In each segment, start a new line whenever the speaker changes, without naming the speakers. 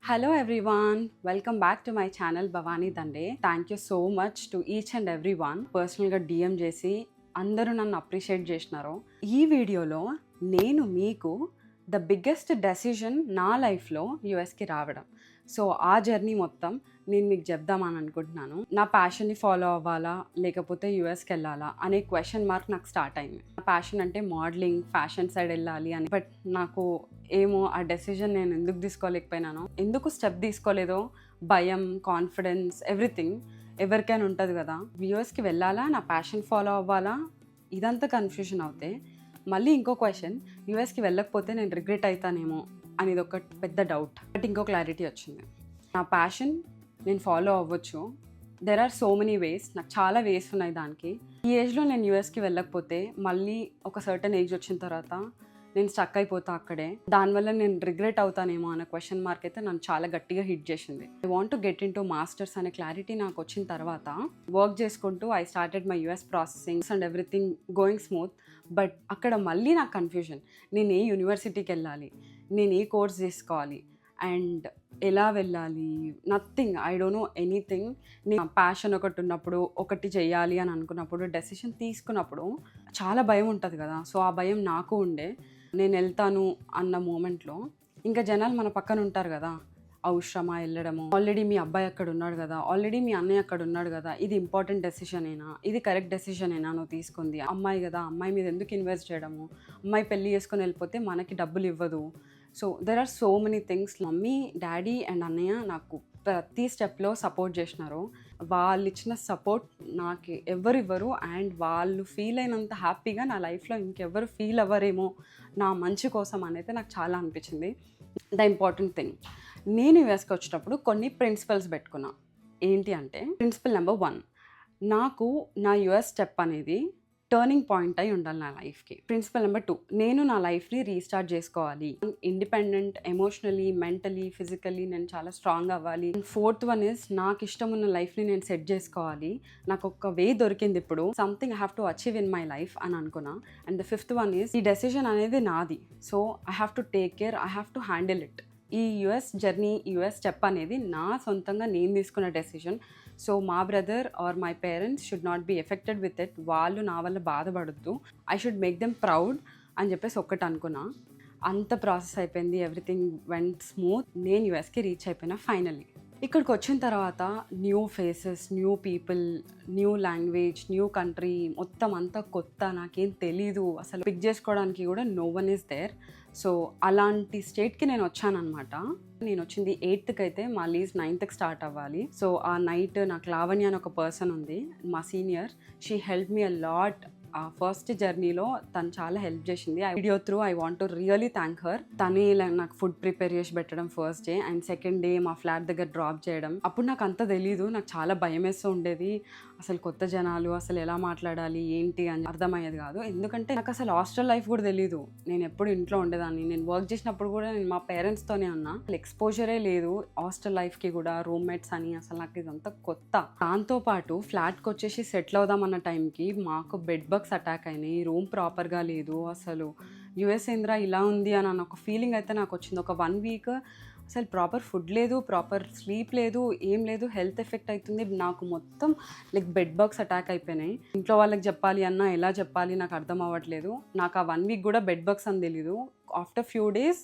Hello everyone, welcome back to my channel Bhavani Dande. Thank you so much to each and everyone. పర్సనల్గా DM చేసి అందరూ నన్ను appreciate చేసినారు. ఈ వీడియోలో నేను మీకు ద బిగ్గెస్ట్ డెసిషన్ నా లైఫ్లో యూఎస్కి రావడం. సో ఆ జర్నీ మొత్తం నేను మీకు చెప్దామని అనుకుంటున్నాను. నా ప్యాషన్ని ఫాలో అవ్వాలా లేకపోతే యూఎస్కి వెళ్ళాలా అనే క్వశ్చన్ మార్క్ నాకు స్టార్ట్ అయింది. నా ప్యాషన్ అంటే మోడలింగ్, ఫ్యాషన్ సైడ్ వెళ్ళాలి అని. బట్ నాకు ఏమో ఆ డెసిషన్ నేను ఎందుకు తీసుకోలేకపోయినానో, ఎందుకు స్టెప్ తీసుకోలేదో భయం, కాన్ఫిడెన్స్, ఎవ్రీథింగ్ ఎవరికైనా ఉంటుంది కదా. యూఎస్కి వెళ్ళాలా, నా ప్యాషన్ ఫాలో అవ్వాలా, ఇదంతా కన్ఫ్యూజన్ అవుతే మళ్ళీ ఇంకో క్వశ్చన్, యూఎస్కి వెళ్ళకపోతే నేను రిగ్రెట్ అవుతానేమో అనేది ఒక పెద్ద డౌట్. బట్ ఇంకో క్లారిటీ వచ్చింది. నా ప్యాషన్ నేను ఫాలో అవ్వచ్చు. There are so many ways, నాకు చాలా వేస్ ఉన్నాయి దానికి. ఈ ఏజ్లో నేను యూఎస్కి వెళ్ళకపోతే మళ్ళీ ఒక సర్టన్ ఏజ్ వచ్చిన తర్వాత నేను స్టక్ అయిపోతా అక్కడే. దానివల్ల నేను రిగ్రెట్ అవుతానేమో అనే క్వశ్చన్ మార్క్ అయితే నన్ను చాలా గట్టిగా హిట్ చేసింది. I want to get in to masters అనే క్లారిటీ నాకు వచ్చిన తర్వాత వర్క్ చేసుకుంటూ I started my US processings and everything going smooth. But అక్కడ మళ్ళీ నాకు కన్ఫ్యూజన్, నేను ఏ యూనివర్సిటీకి వెళ్ళాలి, నేను ఏ కోర్స్ తీసుకోవాలి అండ్ ఎలా వెళ్ళాలి, nothing, I don't know anything. నేను ప్యాషన్ ఒకటి ఉన్నప్పుడు, ఒకటి చేయాలి అని అనుకున్నప్పుడు, డెసిషన్ తీసుకున్నప్పుడు చాలా భయం ఉంటుంది కదా. సో ఆ భయం నాకు ఉండే. నేను వెళ్తాను అన్న మూమెంట్లో ఇంకా జనాలు మన పక్కన ఉంటారు కదా, అవసరమా వెళ్ళడము, ఆల్రెడీ మీ అబ్బాయి అక్కడ ఉన్నాడు కదా, ఆల్రెడీ మీ అన్నయ్య అక్కడ ఉన్నాడు కదా, ఇది ఇంపార్టెంట్ డెసిషన్ అయినా, ఇది కరెక్ట్ డెసిషన్ అయినా నువ్వు తీసుకుంది, అమ్మాయి కదా, అమ్మాయి మీద ఎందుకు ఇన్వెస్ట్ చేయడము, అమ్మాయి పెళ్ళి చేసుకొని వెళ్ళిపోతే మనకి డబ్బులు ఇవ్వదు. So there are so many things. Mummy, daddy and అన్నయ్య నాకు ప్రతి స్టెప్లో సపోర్ట్ చేసినారు. వాళ్ళు ఇచ్చిన సపోర్ట్ నాకు ఎవరు ఇవ్వరు అండ్ వాళ్ళు ఫీల్ అయినంత హ్యాపీగా నా లైఫ్లో ఇంకెవ్వరు ఫీల్ అవ్వరేమో నా మంచి కోసం అనేది నాకు చాలా అనిపించింది. ద ఇంపార్టెంట్ థింగ్, నేను యూఎస్కి వచ్చేటప్పుడు కొన్ని ప్రిన్సిపల్స్ పెట్టుకున్నా. ఏంటి అంటే, ప్రిన్సిపల్ నెంబర్ 1, నాకు నా యూఎస్ స్టెప్ అనేది టర్నింగ్ పాయింట్ అయి ఉండాలి నా లైఫ్కి. ప్రిన్సిపల్ నెంబర్ 2, నేను నా లైఫ్ని రీస్టార్ట్ చేసుకోవాలి, ఇండిపెండెంట్, ఎమోషనలీ, మెంటలీ, ఫిజికలీ నేను చాలా స్ట్రాంగ్ అవ్వాలి. 4th వన్ ఇస్, నాకు ఇష్టం ఉన్న లైఫ్ని నేను సెట్ చేసుకోవాలి, నాకు ఒక వే దొరికింది ఇప్పుడు, something I have to achieve in my life అని అనుకున్నా. And the 5th one is, ఈ డెసిషన్ అనేది నాది, so I have to take care, I have to handle it. ఈ యూఎస్ జర్నీ, యూఎస్ స్టెప్ అనేది నా సొంతంగా నేను తీసుకున్న డెసిషన్. సో మా brother or my parents should not be affected with it. వాళ్ళు నా వల్ల బాధపడద్దు, I should make them proud అని చెప్పేసి ఒక్కటి అనుకున్నా. అంత ప్రాసెస్ అయిపోయింది, ఎవ్రీథింగ్ వెంట్ స్మూత్. నేను యూఎస్కి రీచ్ అయిపోయినా ఫైనల్లీ. ఇక్కడికి వచ్చిన తర్వాత new faces, new people, new language, new country, మొత్తం అంతా కొత్త, నాకేం తెలీదు, అసలు పిక్ చేసుకోవడానికి కూడా no one is there. So అలాంటి స్టేట్కి నేను వచ్చానమాట. నేను వచ్చింది 8th అయితే మా లీజ్ 9th స్టార్ట్ అవ్వాలి. సో ఆ నైట్ నాకు లావణ్య అని ఒక పర్సన్ ఉంది, మా senior. She help me a lot. ఆ ఫస్ట్ జర్నీలో తను చాలా హెల్ప్ చేసింది. ఆ video through I want to really thank her. తనే నాకు ఫుడ్ ప్రిపేర్ చేసి పెట్టడం first day, and second day మా ఫ్లాట్ దగ్గర డ్రాప్ చేయడం. అప్పుడు నాకు అంత తెలీదు, నాకు చాలా భయం వేస్తూ ఉండేది. అసలు కొత్త జనాలు, అసలు ఎలా మాట్లాడాలి ఏంటి అని అర్థమయ్యేది కాదు. ఎందుకంటే నాకు అసలు హాస్టల్ లైఫ్ కూడా తెలీదు. నేను ఎప్పుడు ఇంట్లో ఉండేదాన్ని, నేను వర్క్ చేసినప్పుడు కూడా నేను మా పేరెంట్స్తోనే ఉన్నా. ఎక్స్పోజరే లేదు హాస్టల్ లైఫ్కి కూడా, రూమ్మేట్స్ అని, అసలు నాకు ఇదంతా కొత్త. దాంతోపాటు ఫ్లాట్కి వచ్చేసి సెటిల్ అవుదామన్న టైంకి మాకు బెడ్ బగ్స్ అటాక్ అయినాయి, రూమ్ ప్రాపర్గా లేదు. అసలు యుఎస్ ఏంద్రా ఇలా ఉంది అని అన్న ఒక ఫీలింగ్ అయితే నాకు వచ్చింది. ఒక 1 వీక్ అసలు ప్రాపర్ ఫుడ్ లేదు, ప్రాపర్ స్లీప్ లేదు, ఏం లేదు, హెల్త్ ఎఫెక్ట్ అవుతుంది నాకు. మొత్తం లైక్ బెడ్ బగ్స్ అటాక్ అయిపోయినాయి. ఇంట్లో వాళ్ళకి చెప్పాలి అన్నా ఎలా చెప్పాలి నాకు అర్థం అవ్వట్లేదు. నాకు ఆ 1 వీక్ కూడా బెడ్ బగ్స్ అని తెలీదు. ఆఫ్టర్ ఫ్యూ డేస్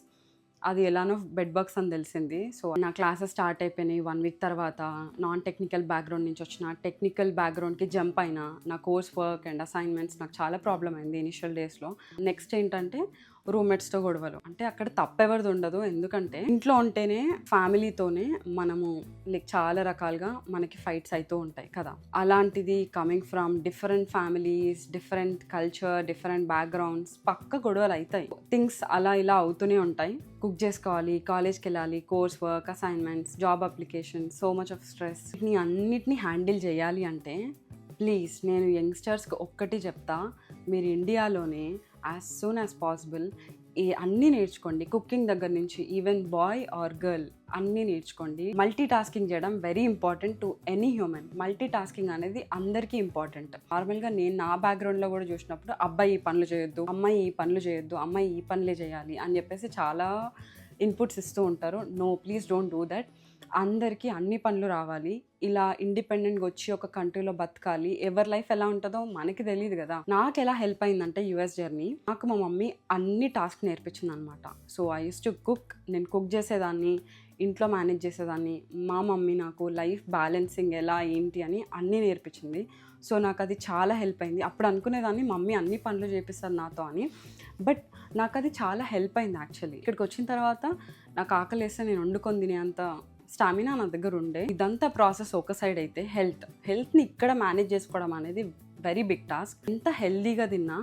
అది ఎలానో బెడ్ బగ్స్ అని తెలిసింది. సో నా క్లాసెస్ స్టార్ట్ అయిపోయినాయి 1 వీక్ తర్వాత. నాన్ టెక్నికల్ బ్యాక్గ్రౌండ్ నుంచి వచ్చిన టెక్నికల్ బ్యాక్గ్రౌండ్కి జంప్ అయినా. నా కోర్స్ వర్క్ అండ్ అసైన్మెంట్స్ నాకు చాలా ప్రాబ్లం అయింది ఇనిషియల్ డేస్లో. నెక్స్ట్ ఏంటంటే రూమ్మేట్స్తో గొడవలు. అంటే అక్కడ తప్పెవరిది ఉండదు, ఎందుకంటే ఇంట్లో ఉంటేనే ఫ్యామిలీతోనే మనము లైక్ చాలా రకాలుగా మనకి ఫైట్స్ అవుతూ ఉంటాయి కదా. అలాంటిది coming from different families, different culture, different backgrounds, పక్క గొడవలు అవుతాయి. థింగ్స్ అలా ఇలా అవుతూనే ఉంటాయి. కుక్ చేసుకోవాలి, కాలేజ్కి వెళ్ళాలి, course work, assignments, job application, so much of stress. అన్నిటినీ హ్యాండిల్ చేయాలి అంటే ప్లీజ్ నేను యంగ్స్టర్స్కి ఒక్కటి చెప్తా, మీరు ఇండియాలోనే యాజ్ సూన్ యాజ్ పాసిబుల్ అన్నీ నేర్చుకోండి. కుకింగ్ దగ్గర నుంచి ఈవెన్ బాయ్ ఆర్ గర్ల్ అన్నీ నేర్చుకోండి. మల్టీ టాస్కింగ్ చేయడం very important to any human. Multi tasking అనేది అందరికీ ఇంపార్టెంట్. నార్మల్గా నేను నా బ్యాక్గ్రౌండ్లో కూడా చూసినప్పుడు అబ్బాయి ఈ పనులు చేయొద్దు, అమ్మాయి ఈ పనులు చేయొద్దు, అమ్మాయి ఈ పనులే చేయాలి అని చెప్పేసి చాలా ఇన్పుట్స్ ఇస్తూ ఉంటారు. No, please don't do that. అందరికీ అన్ని పనులు రావాలి, ఇలా ఇండిపెండెంట్గా వచ్చి ఒక కంట్రీలో బతకాలి, ఎవరి లైఫ్ ఎలా ఉంటుందో మనకి తెలియదు కదా. నాకు ఎలా హెల్ప్ అయిందంటే యూఎస్ జర్నీ, నాకు మా మమ్మీ అన్ని టాస్క్ నేర్పించింది అనమాట. So I use to cook, నేను కుక్ చేసేదాన్ని, ఇంట్లో మేనేజ్ చేసేదాన్ని. మా మమ్మీ నాకు లైఫ్ బ్యాలెన్సింగ్ ఎలా ఏంటి అని అన్నీ నేర్పించింది. సో నాకు అది చాలా హెల్ప్ అయింది. అప్పుడు అనుకునేదాన్ని మమ్మీ అన్ని పనులు చేపిస్తారు నాతో అని, బట్ నాకు అది చాలా హెల్ప్ అయింది యాక్చువల్లీ. ఇక్కడికి వచ్చిన తర్వాత నాకు ఆకలి వేస్తే నేను వండుకొని తినేంత స్టామినా నా దగ్గర ఉండే. ఇదంతా ప్రాసెస్ ఒక సైడ్ అయితే, హెల్త్ని ఇక్కడ మేనేజ్ చేసుకోవడం అనేది వెరీ బిగ్ టాస్క్. ఎంత హెల్దీగా తిన్నా,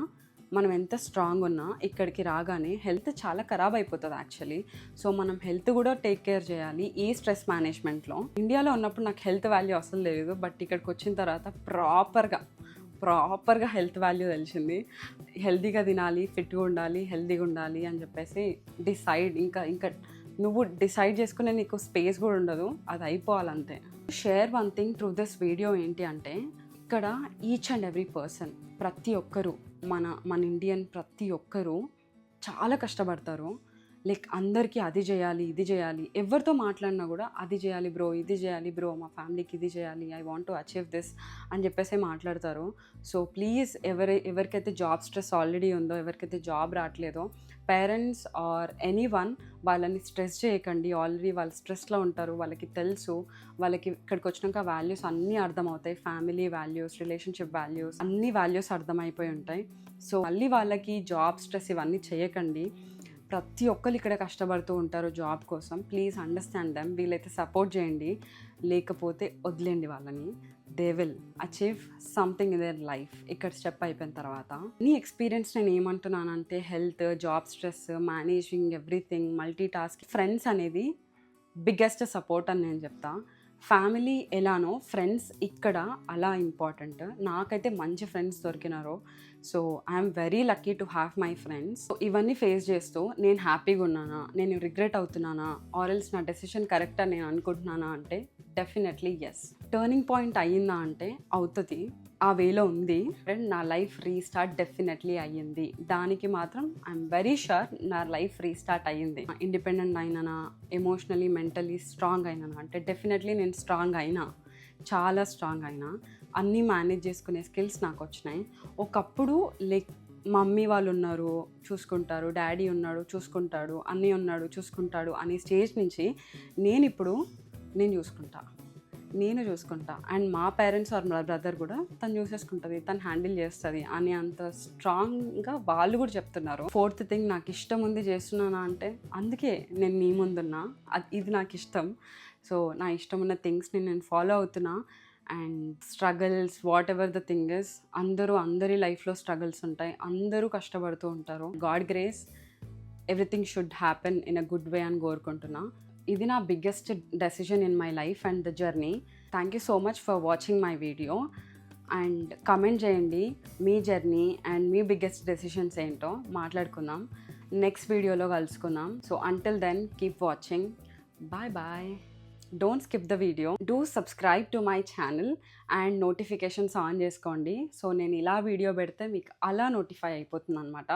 మనం ఎంత స్ట్రాంగ్ ఉన్నా ఇక్కడికి రాగానే హెల్త్ చాలా ఖరాబ్ అయిపోతుంది యాక్చువల్లీ. సో మనం హెల్త్ కూడా టేక్ కేర్ చేయాలి ఈ స్ట్రెస్ మేనేజ్మెంట్లో. ఇండియాలో ఉన్నప్పుడు నాకు హెల్త్ వాల్యూ అసలు లేదు, బట్ ఇక్కడికి వచ్చిన తర్వాత ప్రాపర్గా హెల్త్ వాల్యూ తెలిసింది. హెల్తీగా తినాలి, ఫిట్గా ఉండాలి, హెల్తీగా ఉండాలి అని చెప్పేసి డిసైడ్, ఇంకా నువ్వు డిసైడ్ చేసుకునే నీకు స్పేస్ కూడా ఉండదు, అది అయిపోవాలంతే. Share one thing through this video ఏంటి అంటే, ఇక్కడ ఈచ్ అండ్ ఎవ్రీ పర్సన్, ప్రతి ఒక్కరు, మన ఇండియన్ ప్రతి ఒక్కరూ చాలా కష్టపడతారు. లైక్ అందరికీ అది చేయాలి, ఇది చేయాలి, ఎవరితో మాట్లాడినా కూడా అది చేయాలి బ్రో, ఇది చేయాలి బ్రో, మా ఫ్యామిలీకి ఇది చేయాలి, I want to achieve this అని చెప్పేసి మాట్లాడతారు. సో ప్లీజ్ ఎవరికైతే జాబ్ స్ట్రెస్ ఆల్రెడీ ఉందో, ఎవరికైతే జాబ్ రావట్లేదో, పేరెంట్స్ ఆర్ ఎనీవన్ వాళ్ళని స్ట్రెస్ చేయకండి. ఆల్రెడీ వాళ్ళు స్ట్రెస్లో ఉంటారు, వాళ్ళకి తెలుసు. వాళ్ళకి ఇక్కడికి వచ్చినాక వాల్యూస్ అన్నీ అర్థమవుతాయి. ఫ్యామిలీ వాల్యూస్, రిలేషన్షిప్ వాల్యూస్, అన్ని వాల్యూస్ అర్థమైపోయి ఉంటాయి. సో మళ్ళీ వాళ్ళకి జాబ్ స్ట్రెస్ ఇవన్నీ చేయకండి. ప్రతి ఒక్కరు ఇక్కడ కష్టపడుతూ ఉంటారు జాబ్ కోసం. Please understand them. వీలైతే సపోర్ట్ చేయండి, లేకపోతే వదిలేండి వాళ్ళని. They will achieve something in their life ఇక్కడ స్టెప్ అయిపోయిన తర్వాత. నీ ఎక్స్పీరియన్స్ నేను ఏమంటున్నానంటే, health, job stress, managing everything, multi task, friends అనేది బిగ్గెస్ట్ సపోర్ట్ అని నేను చెప్తా. ఫ్యామిలీ ఎలానో ఫ్రెండ్స్ ఇక్కడ అలా ఇంపార్టెంట్. నాకైతే మంచి ఫ్రెండ్స్ దొరికినారు. So I'm very lucky to have my friends. So ఇవన్నీ ఫేస్ చేస్తూ నేను హ్యాపీగా ఉన్నానా, నేను రిగ్రెట్ అవుతున్నానా, ఆర్ఎల్స్ నా డెసిషన్ కరెక్ట్ అని నేను అనుకుంటున్నానా అంటే డెఫినెట్లీ ఎస్. టర్నింగ్ పాయింట్ అయ్యిందా అంటే అవుతుంది, ఆ వేలో ఉంది. అండ్ నా లైఫ్ రీస్టార్ట్ డెఫినెట్లీ అయ్యింది. దానికి మాత్రం ఐఎమ్ వెరీ షూర్ నా లైఫ్ రీస్టార్ట్ అయ్యింది. ఇండిపెండెంట్ అయినా, ఎమోషనలీ, మెంటలీ స్ట్రాంగ్ అయినా అంటే డెఫినెట్లీ నేను స్ట్రాంగ్ అయినా, చాలా స్ట్రాంగ్ అయినా. అన్నీ మేనేజ్ చేసుకునే స్కిల్స్ నాకు వచ్చినాయి. ఒకప్పుడు లైక్ మమ్మీ వాళ్ళు ఉన్నారు చూసుకుంటారు, డాడీ ఉన్నాడు చూసుకుంటాడు, అన్నయ్య ఉన్నాడు చూసుకుంటాడు అనే స్టేజ్ నుంచి నేను చూసుకుంటా అండ్ మా పేరెంట్స్ ఆర్ మా బ్రదర్ కూడా తను చూసేసుకుంటుంది, తను హ్యాండిల్ చేస్తుంది అని అంత స్ట్రాంగ్గా వాళ్ళు కూడా చెప్తున్నారు. ఫోర్త్ థింగ్, నాకు ఇష్టం ఉంది చేస్తున్నానా అంటే అందకే నేను నీ ముందున్నా. ఇది నాకు ఇష్టం. సో నా ఇష్టం ఉన్న థింగ్స్ని నేను ఫాలో అవుతున్నా. And struggles, whatever the thing is, అందరి లైఫ్లో స్ట్రగల్స్ ఉంటాయి, అందరూ కష్టపడుతూ ఉంటారు. God grace, everything should happen in a good way అని కోరుకుంటున్నా. ఇది నా biggest decision in my life and the journey. Thank you so much for watching my video. And comment చేయండి మీ జర్నీ అండ్ మీ బిగ్గెస్ట్ డెసిషన్స్ ఏంటో మాట్లాడుకుందాం. Next వీడియోలో కలుసుకుందాం. So until then keep watching. Bye bye. Don't skip the video. Do subscribe to my channel and notifications on చేసుకోండి. So నేను ఇలా వీడియో పెడితే మీకు అలా నోటిఫై అయిపోతుంది అనమాట.